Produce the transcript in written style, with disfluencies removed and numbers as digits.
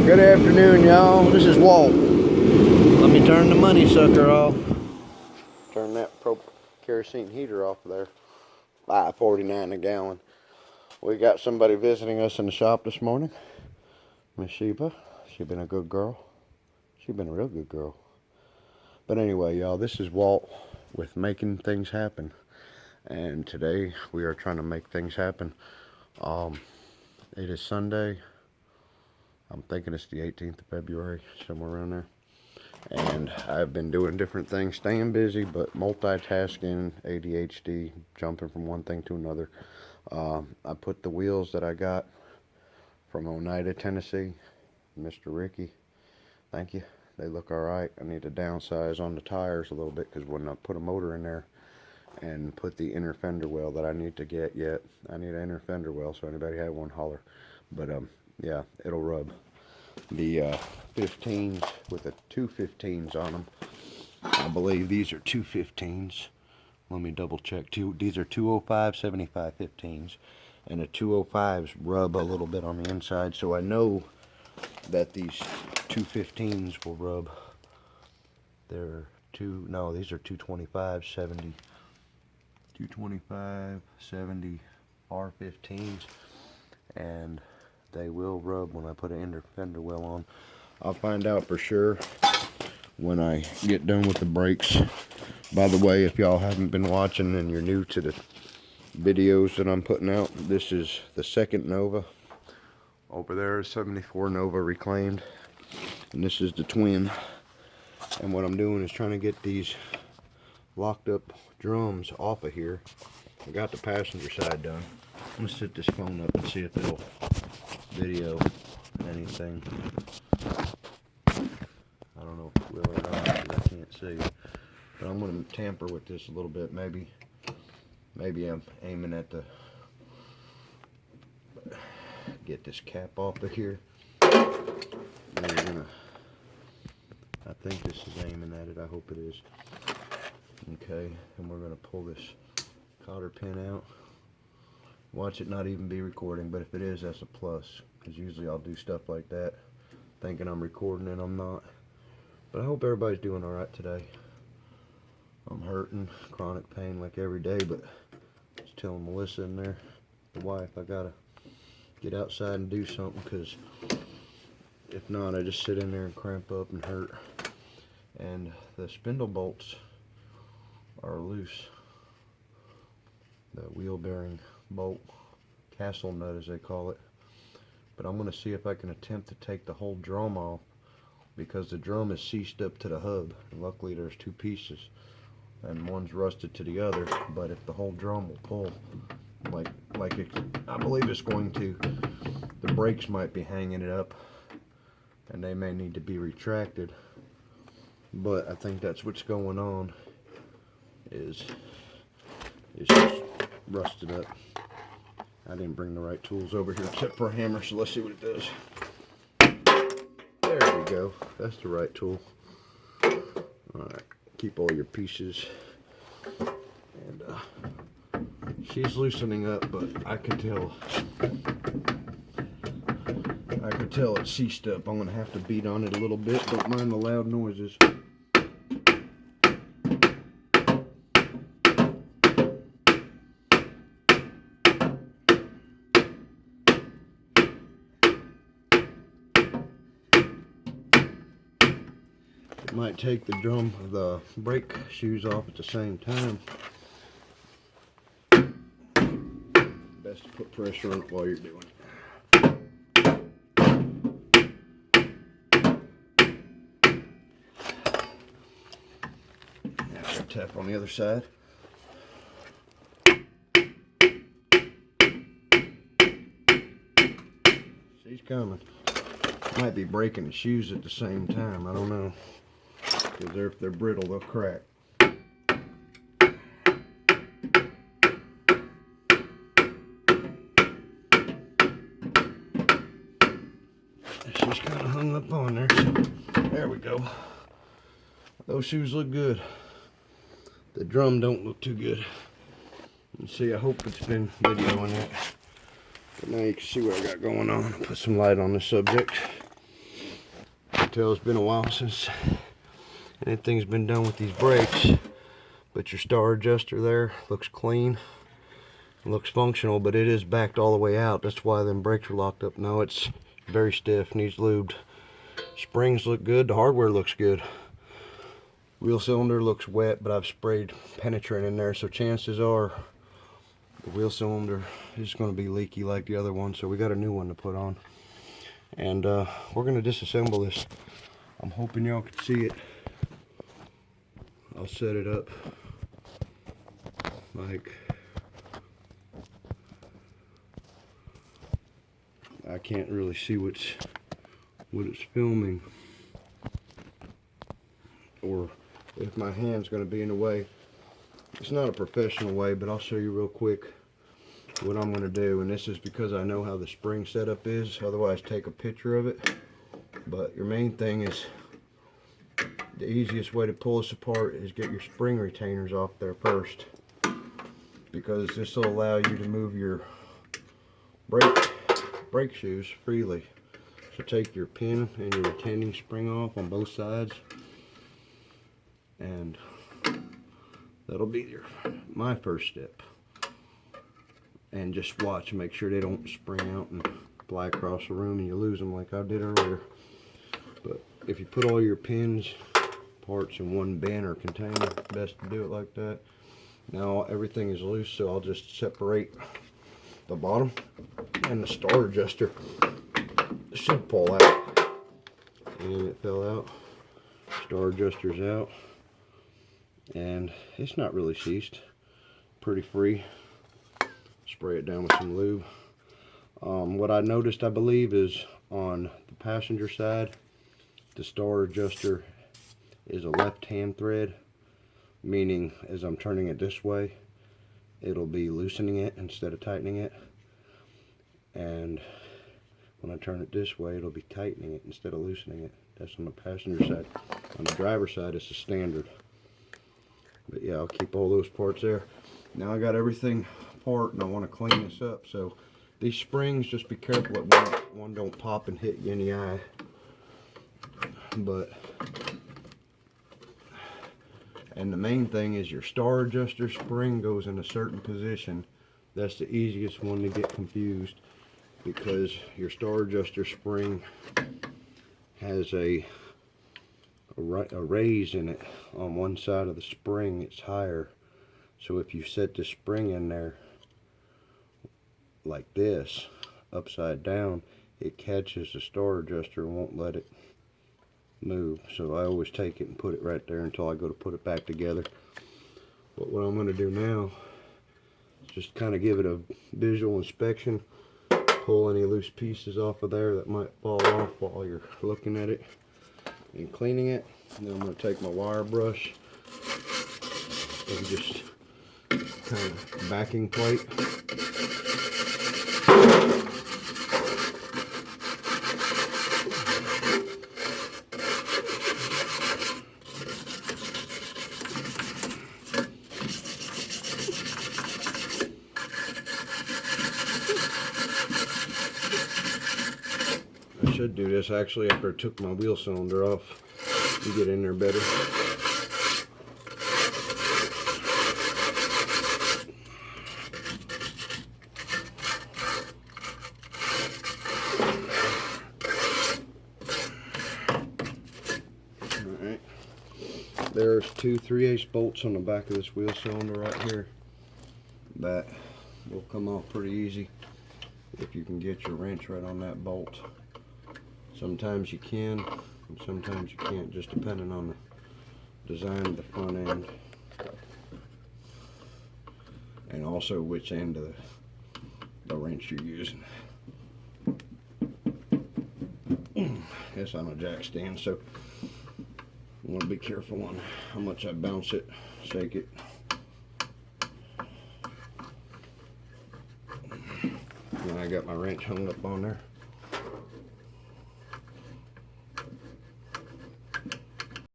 Good afternoon, y'all. This is Walt. Let me turn the money sucker off. Turn that kerosene heater off there. $5.49 a gallon. We got somebody visiting us in the shop this morning. Miss Sheba. She been a good girl. She been a real good girl. But anyway, y'all, this is Walt with Making Things Happen. And today we are trying to make things happen. It is Sunday. I'm thinking it's the 18th of February, somewhere around there. And I've been doing different things, staying busy, but multitasking, ADHD, jumping from one thing to another. I put the wheels that I got from Oneida, Tennessee, Mr. Ricky, thank you. They look all right. I need to downsize on the tires a little bit because when I put a motor in there and put the inner fender well that I need to get yet, I need an inner fender well, so anybody have one, holler. But yeah, it'll rub. The 15s with the 215s on them. I believe these are 215s. Let me double check. These are 205 75 15s, and the 205s rub a little bit on the inside, so I know that these 215s will rub. These are 225 70 225 70 R15s, and they will rub when I put an inner fender well on. I'll find out for sure when I get done with the brakes. By the way, if y'all haven't been watching and you're new to the videos that I'm putting out, this is the second Nova. Over there is 74 Nova reclaimed, and this is the twin. And what I'm doing is trying to get these locked up drums off of here. I got the passenger side done. I'm gonna set this phone up and see if it'll video anything. I don't know if it will or not because I can't see. But I'm gonna tamper with this a little bit. Maybe I'm aiming at the get this cap off of here. And I think this is aiming at it. I hope it is. Okay, and we're gonna pull this cotter pin out. Watch it not even be recording, but if it is, that's a plus, because usually I'll do stuff like that thinking I'm recording and I'm not. But I hope everybody's doing alright today. I'm hurting, chronic pain like every day, but I was telling Melissa in there, the wife, I gotta get outside and do something, because if not, I just sit in there and cramp up and hurt. And the spindle bolts are loose. The wheel bearing bolt, castle nut as they call it. But I'm going to see if I can attempt to take the whole drum off, because the drum is ceased up to the hub. And luckily there's two pieces and one's rusted to the other, but if the whole drum will pull like it, I believe it's going to, the brakes might be hanging it up and they may need to be retracted. But I think that's what's going on, is it's just rusted up. I didn't bring the right tools over here except for a hammer, so let's see what it does. There we go. That's the right tool. Alright, keep all your pieces. And she's loosening up, but I could tell it's ceased up. I'm gonna have to beat on it a little bit. Don't mind the loud noises. Might take the brake shoes off at the same time. Best to put pressure on it while you're doing it. Now tap on the other side. She's coming. Might be breaking the shoes at the same time. I don't know. Because if they're brittle, they'll crack. She's kind of hung up on there. So there we go. Those shoes look good. The drum don't look too good. Let's see, I hope it's been videoing that. But now you can see what I got going on. Put some light on the subject. tell it's been a while since anything's been done with these brakes. But your star adjuster there looks clean. It looks functional, but it is backed all the way out. That's why them brakes are locked up. Now it's very stiff, needs lubed. Springs look good, the hardware looks good. Wheel cylinder looks wet, but I've sprayed penetrant in there, so chances are the wheel cylinder is going to be leaky like the other one, so we got a new one to put on. And we're going to disassemble this. I'm hoping y'all can see it. I'll set it up like I can't really see what it's filming, or if my hand's going to be in the way. It's not a professional way, but I'll show you real quick what I'm going to do. And this is because I know how the spring setup is. Otherwise, take a picture of it. But your main thing is, the easiest way to pull this apart is get your spring retainers off there first, because this will allow you to move your brake shoes freely. So take your pin and your retaining spring off on both sides, and that'll be my first step. And just watch and make sure they don't spring out and fly across the room and you lose them like I did earlier. But if you put all your pins, parts in one bin or container, best to do it like that. Now everything is loose, so I'll just separate the bottom, and the star adjuster should pull out. And it fell out. Star adjuster's out, and it's not really seized, pretty free. Spray it down with some lube. What I noticed, I believe, is on the passenger side, the star adjuster is a left-hand thread, meaning as I'm turning it this way, it'll be loosening it instead of tightening it, and when I turn it this way, it'll be tightening it instead of loosening it. That's on the passenger side. On the driver's side, it's a standard. But yeah, I'll keep all those parts there. Now I got everything apart, and I want to clean this up. So these springs, just be careful that one don't pop and hit you in the eye. And the main thing is your star adjuster spring goes in a certain position. That's the easiest one to get confused, because your star adjuster spring has a raise in it on one side of the spring. It's higher. So if you set the spring in there like this, upside down, it catches the star adjuster and won't let it move. So I always take it and put it right there until I go to put it back together. But what I'm going to do now is just kind of give it a visual inspection, pull any loose pieces off of there that might fall off while you're looking at it and cleaning it. And then I'm going to take my wire brush and just kind of backing plate. I should do this actually after I took my wheel cylinder off. You get in there better. Alright. There's two 3/8 bolts on the back of this wheel cylinder right here that will come off pretty easy if you can get your wrench right on that bolt. Sometimes you can, and sometimes you can't, just depending on the design of the front end, and also which end of the wrench you're using. It's on a jack stand, so I want to be careful on how much I bounce it, shake it. And I got my wrench hung up on there.